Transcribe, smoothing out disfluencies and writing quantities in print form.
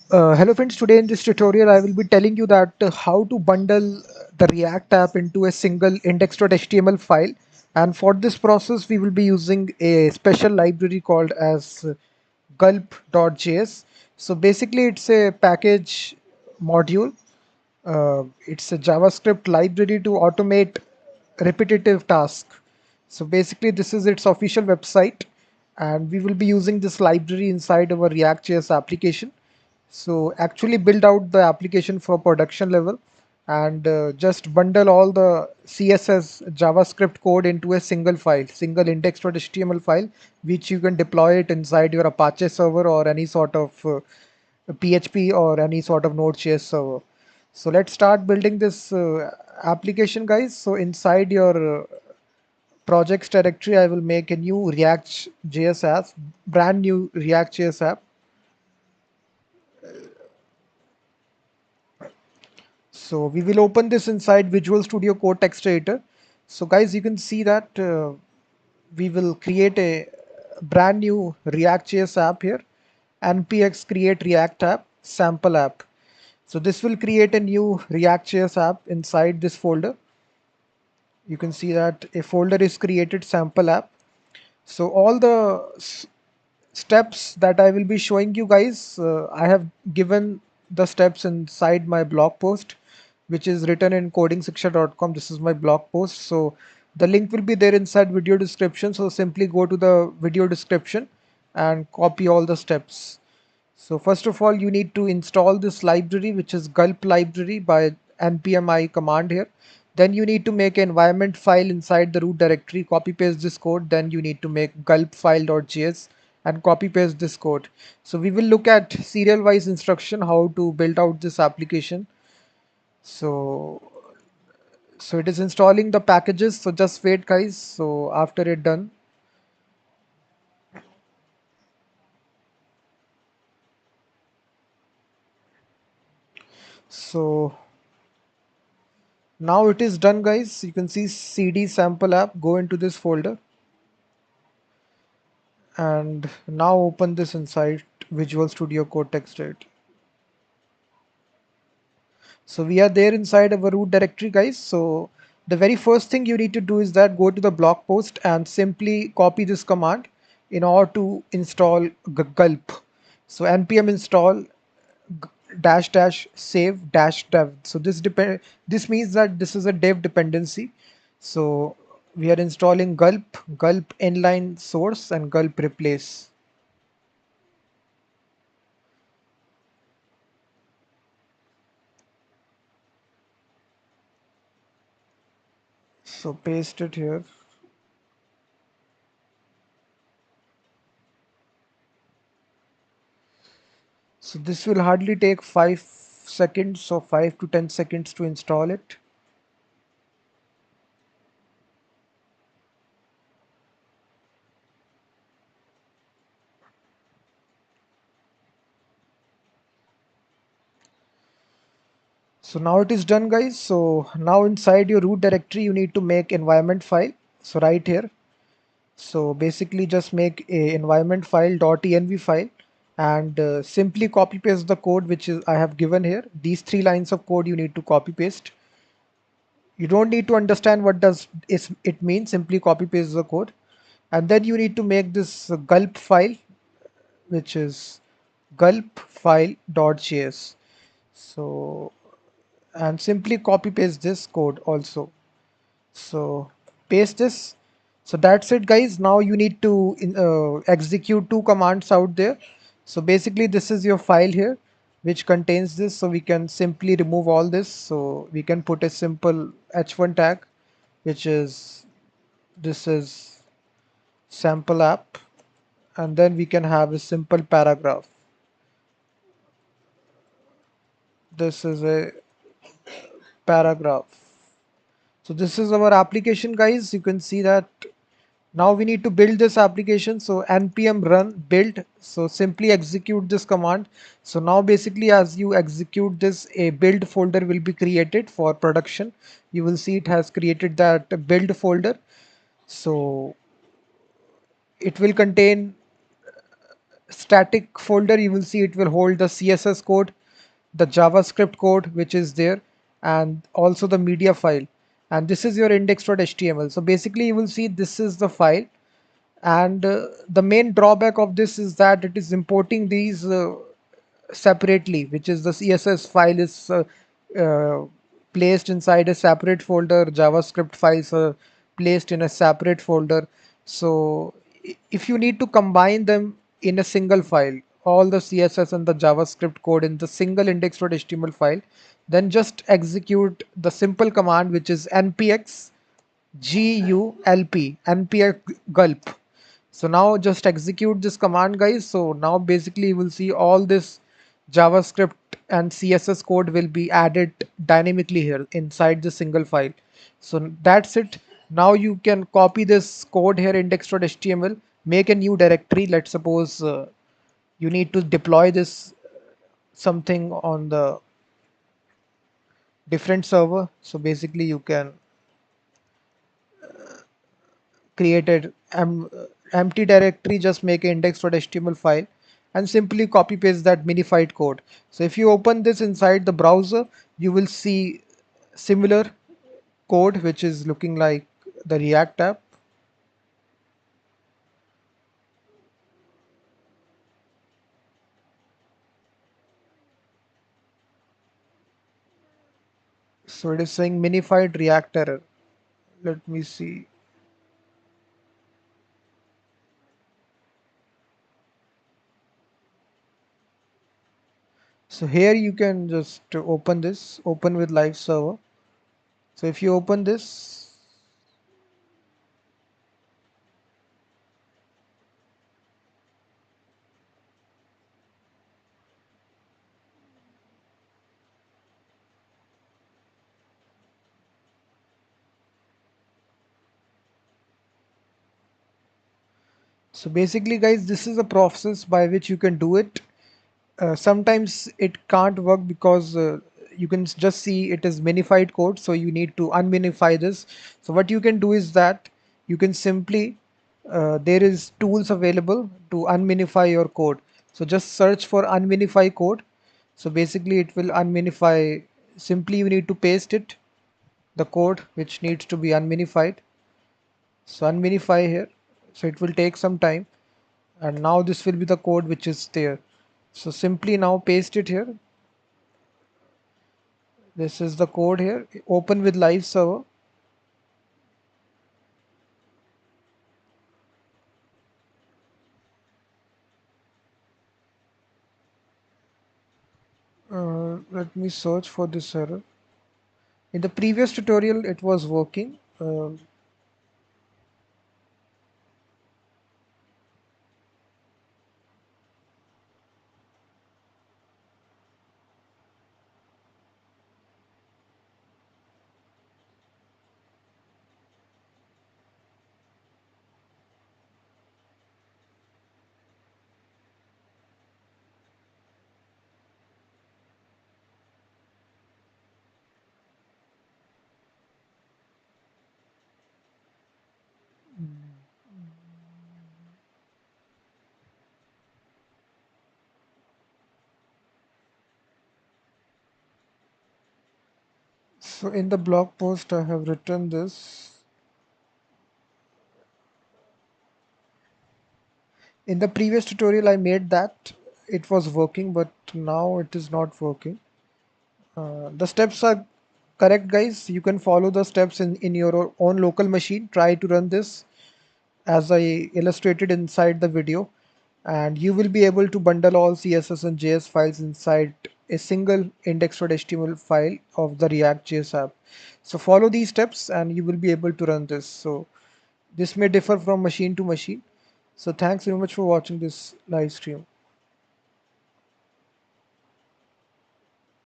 Hello friends, today in this tutorial I will be telling you that how to bundle the React app into a single index.html file, and for this process we will be using a special library called as Gulp.js. So basically it's a package module. It's a JavaScript library to automate repetitive tasks. So basically this is its official website, and we will be using this library inside our React.js application. So actually build out the application for production level, and just bundle all the CSS JavaScript code into a single file, single index.html file, which you can deploy it inside your Apache server or any sort of PHP or any sort of Node.js server. So let's start building this application, guys. So inside your projects directory, I will make a new React.js app, brand new React.js app. So we will open this inside Visual Studio Code text editor. So guys, you can see that we will create a brand new React.js app here. npx create React app sample app. So this will create a new React.js app inside this folder. You can see that a folder is created, sample app. So all the steps that I will be showing you guys, I have given the steps inside my blog post, which is written in codingshiksha.com. This is my blog post. So the link will be there inside video description. So simply go to the video description and copy all the steps. So first of all, you need to install this library, which is Gulp library by npmi command here. Then you need to make an environment file inside the root directory, copy paste this code. Then you need to make gulp file.js and copy paste this code. So we will look at serial wise instruction, how to build out this application. So, so it is installing the packages. So just wait guys. So after it done, so now it is done guys. You can see cd sample app, go into this folder and now open this inside Visual Studio Code text editor. So we are there inside our root directory guys. So the very first thing you need to do is that go to the blog post and simply copy this command in order to install gulp. So npm install dash dash save dash dev. So this means that this is a dev dependency. So we are installing gulp inline source and gulp replace. So paste it here. So this will hardly take 5 seconds or 5 to 10 seconds to install it. So now it is done guys. So now inside your root directory you need to make environment file. So right here. So basically just make a environment file .env file and simply copy paste the code which is I have given here. These 3 lines of code you need to copy paste. You don't need to understand what does it mean, simply copy paste the code. And then you need to make this gulp file, which is gulp file.js. So and simply copy paste this code also. So paste this. So that's it guys. Now you need to execute 2 commands out there. So basically this is your file here which contains this. So we can simply remove all this. So we can put a simple h1 tag, which is this is sample app, and then we can have a simple paragraph. This is a paragraph. So this is our application guys. You can see that now we need to build this application. So npm run build. So simply execute this command. So now basically as you execute this, a build folder will be created for production. You will see it has created that build folder. So it will contain static folder, you will see it will hold the CSS code, the JavaScript code which is there, and also the media file. And this is your index.html. So basically you will see this is the file, and the main drawback of this is that it is importing these separately, which is the CSS file is uh, placed inside a separate folder, JavaScript files are placed in a separate folder. So if you need to combine them in a single file, all the CSS and the JavaScript code in the single index.html file, then just execute the simple command which is npx npx gulp. So now just execute this command, guys. So now basically you will see all this JavaScript and CSS code will be added dynamically here inside the single file. So that's it. Now you can copy this code here, index.html, make a new directory. Let's suppose you need to deploy this something on the different server. So basically you can created empty directory, just make an index.html file and simply copy paste that minified code. So if you open this inside the browser, you will see similar code which is looking like the React app. So it is saying minified React error. Let me see. So here you can just open this, open with live server. So if you open this, so basically guys, this is a process by which you can do it. Sometimes it can't work because you can just see it is minified code, so you need to unminify this. So what you can do is that you can simply there is tools available to unminify your code. So just search for unminify code. So basically it will unminify. Simply you need to paste it, the code which needs to be unminified. So unminify here. So it will take some time, and now this will be the code which is there. So simply now paste it here. This is the code here. Open with live server. Let me search for this error. In the previous tutorial, it was working. So in the blog post, I have written this. In the previous tutorial, I made that it was working, but now it is not working. The steps are correct, guys. You can follow the steps in your own local machine. Try to run this as I illustrated inside the video, and you will be able to bundle all CSS and JS files inside a single index.html file of the React.js app. So follow these steps and you will be able to run this. So this may differ from machine to machine. So thanks very much for watching this live stream.